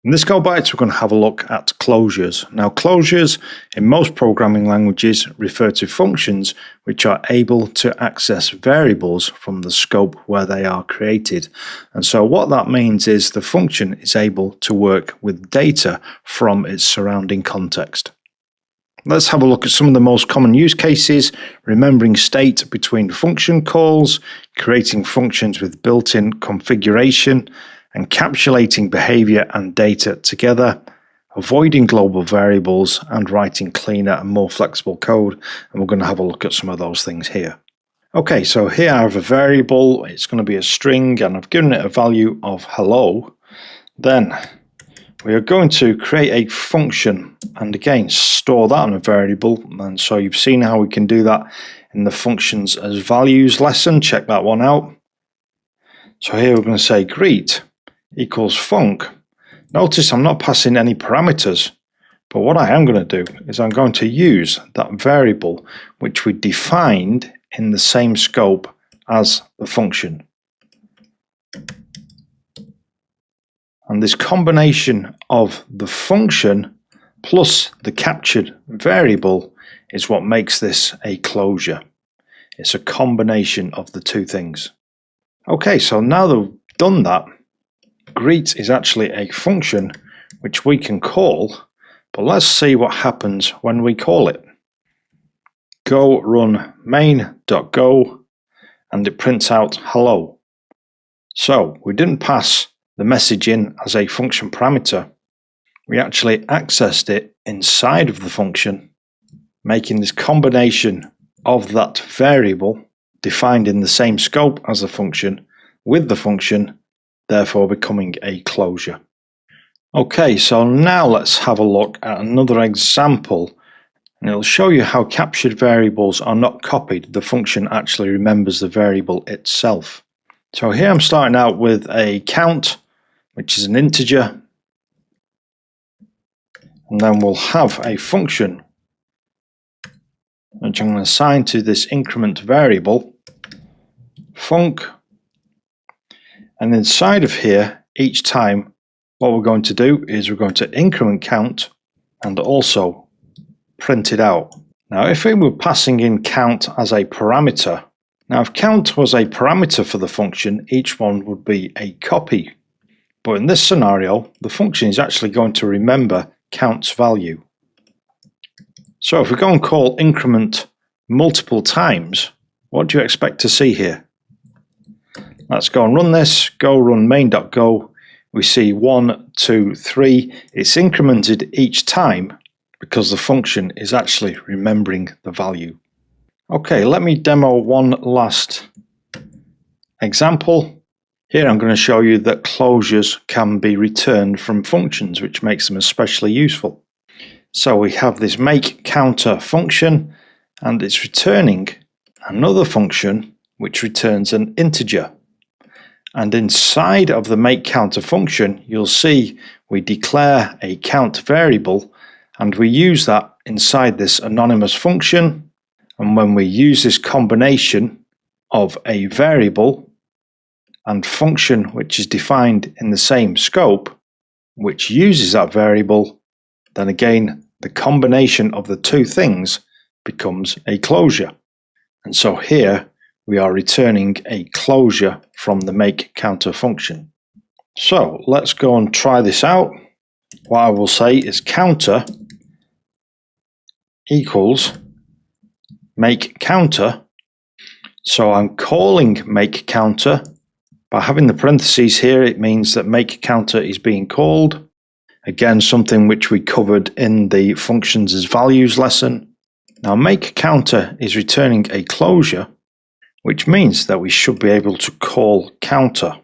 In this Go Byte, we're going to have a look at closures. Now, closures in most programming languages refer to functions which are able to access variables from the scope where they are created. And so what that means is the function is able to work with data from its surrounding context. Let's have a look at some of the most common use cases: remembering state between function calls, creating functions with built-in configuration, encapsulating behavior and data together, avoiding global variables, and writing cleaner and more flexible code. And we're going to have a look at some of those things here. Okay, so here I have a variable. It's going to be a string, and I've given it a value of hello. Then we are going to create a function and again store that on a variable. And so you've seen how we can do that in the functions as values lesson. Check that one out. So here we're going to say greet equals func. Notice I'm not passing any parameters, but what I am going to do is I'm going to use that variable which we defined in the same scope as the function. And this combination of the function plus the captured variable is what makes this a closure. It's a combination of the two things. Okay, so now that we've done that, greet is actually a function which we can call, but let's see what happens when we call it. Go run main.go, and it prints out hello. So we didn't pass the message in as a function parameter. We actually accessed it inside of the function, making this combination of that variable defined in the same scope as the function with the function, therefore becoming a closure. Okay, so now let's have a look at another example, and it'll show you how captured variables are not copied. The function actually remembers the variable itself. So here I'm starting out with a count, which is an integer, and then we'll have a function which I'm going to assign to this increment variable, func. And inside of here, each time, what we're going to do is we're going to increment count and also print it out. Now, if we were passing in count as a parameter, now if count was a parameter for the function, each one would be a copy. But in this scenario, the function is actually going to remember count's value. So if we go and call increment multiple times, what do you expect to see here? Let's go and run this. Go run main.go. We see 1, 2, 3. It's incremented each time because the function is actually remembering the value. Okay, let me demo one last example. Here I'm going to show you that closures can be returned from functions, which makes them especially useful. So we have this make counter function, and it's returning another function which returns an integer. And inside of the make counter function, you'll see we declare a count variable, and we use that inside this anonymous function. And when we use this combination of a variable and function which is defined in the same scope, which uses that variable, then again the combination of the two things becomes a closure. And so here we are returning a closure from the make counter function. So let's go and try this out. What I will say is counter equals make counter. So I'm calling make counter. By having the parentheses here, it means that make counter is being called. Again, something which we covered in the functions as values lesson. Now make counter is returning a closure, which means that we should be able to call counter.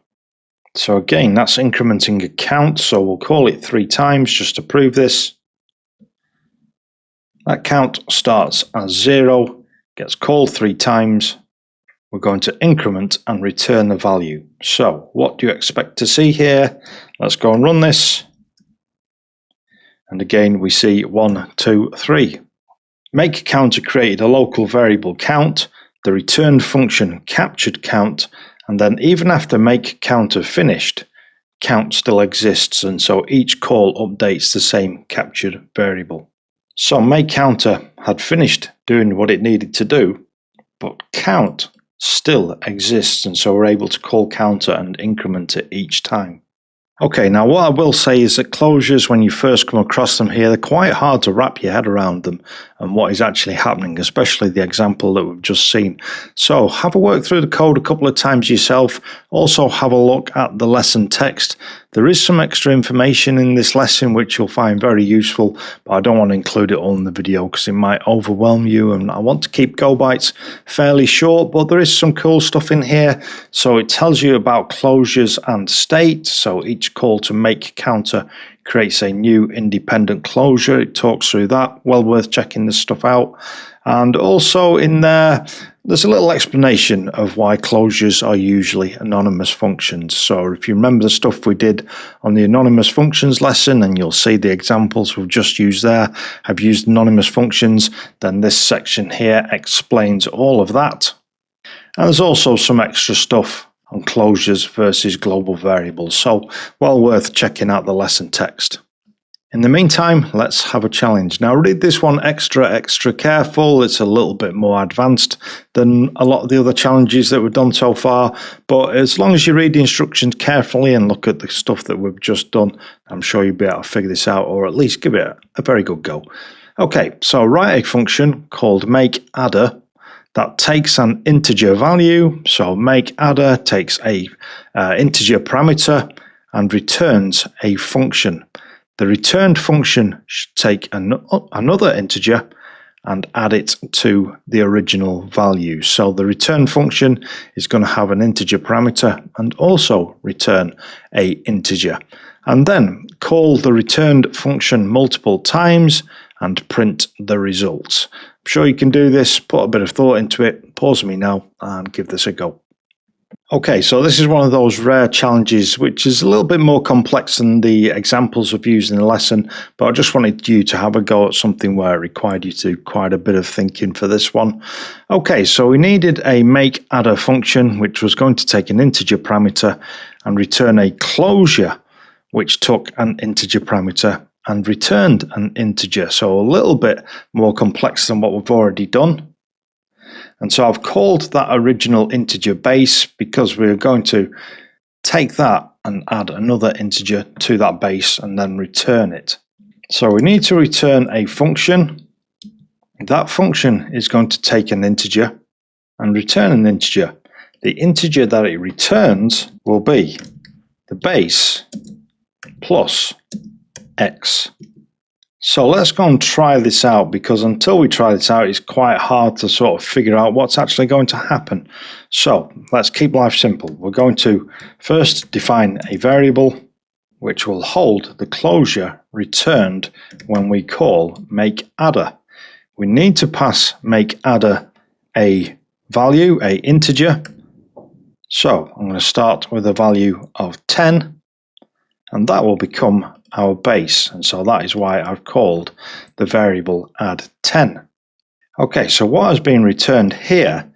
So again, that's incrementing a count, so we'll call it 3 times just to prove this. That count starts as 0, gets called 3 times. We're going to increment and return the value. So what do you expect to see here? Let's go and run this. And again, we see 1, 2, 3. Make counter created a local variable count. The returned function captured count, and then even after make counter finished, count still exists, and so each call updates the same captured variable. So makeCounter had finished doing what it needed to do, but count still exists, and so we're able to call counter and increment it each time. Okay, now what I will say is that closures, when you first come across them here, they're quite hard to wrap your head around them and what is actually happening, especially the example that we've just seen. So have a work through the code a couple of times yourself. Also have a look at the lesson text. There is some extra information in this lesson which you'll find very useful, but I don't want to include it all in the video because it might overwhelm you, and I want to keep Go Bytes fairly short, but there is some cool stuff in here. So it tells you about closures and state. So each call to makeCounter creates a new independent closure. It talks through that. Well worth checking this stuff out. And also in there's a little explanation of why closures are usually anonymous functions. So if you remember the stuff we did on the anonymous functions lesson, and you'll see the examples we've just used there have used anonymous functions, then this section here explains all of that. And there's also some extra stuff on closures versus global variables. So well worth checking out the lesson text. In the meantime, let's have a challenge. Now read this one extra careful. It's a little bit more advanced than a lot of the other challenges that we've done so far, but as long as you read the instructions carefully and look at the stuff that we've just done, I'm sure you'll be able to figure this out, or at least give it a very good go. Okay, so write a function called makeAdder that takes an integer value. So makeAdder takes a integer parameter and returns a function. The returned function should take another integer and add it to the original value. So the return function is going to have an integer parameter and also return a integer. And then call the returned function multiple times and print the results. I'm sure you can do this. Put a bit of thought into it. Pause me now and give this a go. Okay, so this is one of those rare challenges which is a little bit more complex than the examples we've used in the lesson, but I just wanted you to have a go at something where it required you to do quite a bit of thinking for this one. Okay, so we needed a makeAdder function which was going to take an integer parameter and return a closure which took an integer parameter and returned an integer. So a little bit more complex than what we've already done. And so I've called that original integer base because we're going to take that and add another integer to that base and then return it. So we need to return a function. That function is going to take an integer and return an integer. The integer that it returns will be the base plus x. So let's go and try this out, because until we try this out, it's quite hard to sort of figure out what's actually going to happen. So let's keep life simple. We're going to first define a variable which will hold the closure returned when we call makeAdder. We need to pass makeAdder a value, a integer. So I'm going to start with a value of 10, and that will become our base, and so that is why I've called the variable add10. Okay, so what has been returned here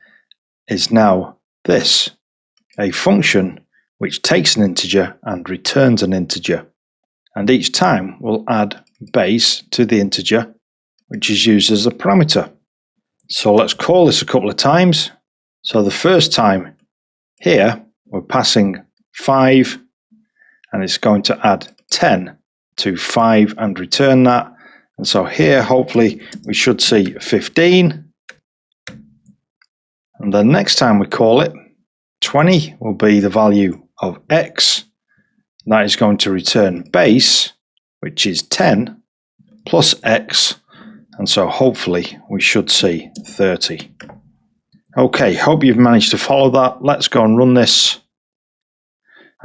is now this, a function which takes an integer and returns an integer, and each time we'll add base to the integer which is used as a parameter. So let's call this a couple of times. So the first time here we're passing 5 and it's going to add 10 to 5 and return that. And so here hopefully we should see 15. And then next time we call it, 20 will be the value of x. That is going to return base, which is 10, plus x. And so hopefully we should see 30. Okay, hope you've managed to follow that. Let's go and run this.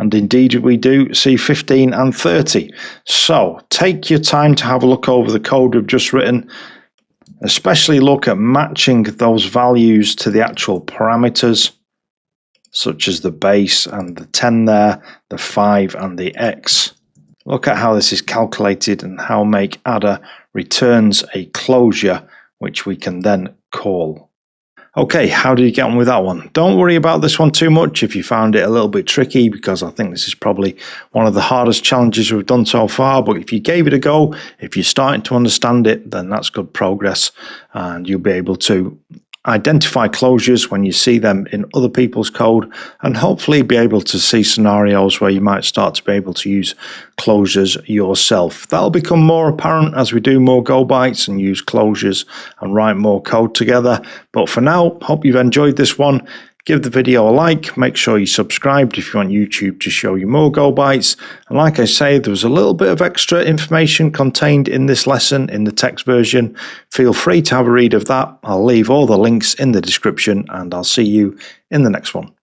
And indeed we do see 15 and 30. So take your time to have a look over the code we've just written, especially look at matching those values to the actual parameters, such as the base and the 10 there, the 5 and the x. Look at how this is calculated and how makeAdder returns a closure which we can then call. Okay, how did you get on with that one? Don't worry about this one too much if you found it a little bit tricky, because I think this is probably one of the hardest challenges we've done so far. But if you gave it a go, if you're starting to understand it, then that's good progress, and you'll be able to identify closures when you see them in other people's code, and hopefully be able to see scenarios where you might start to be able to use closures yourself. That'll become more apparent as we do more Go Bytes and use closures and write more code together. But for now, hope you've enjoyed this one. Give the video a like, make sure you subscribed if you want YouTube to show you more Go Bytes. And like I say, there was a little bit of extra information contained in this lesson in the text version. Feel free to have a read of that. I'll leave all the links in the description, and I'll see you in the next one.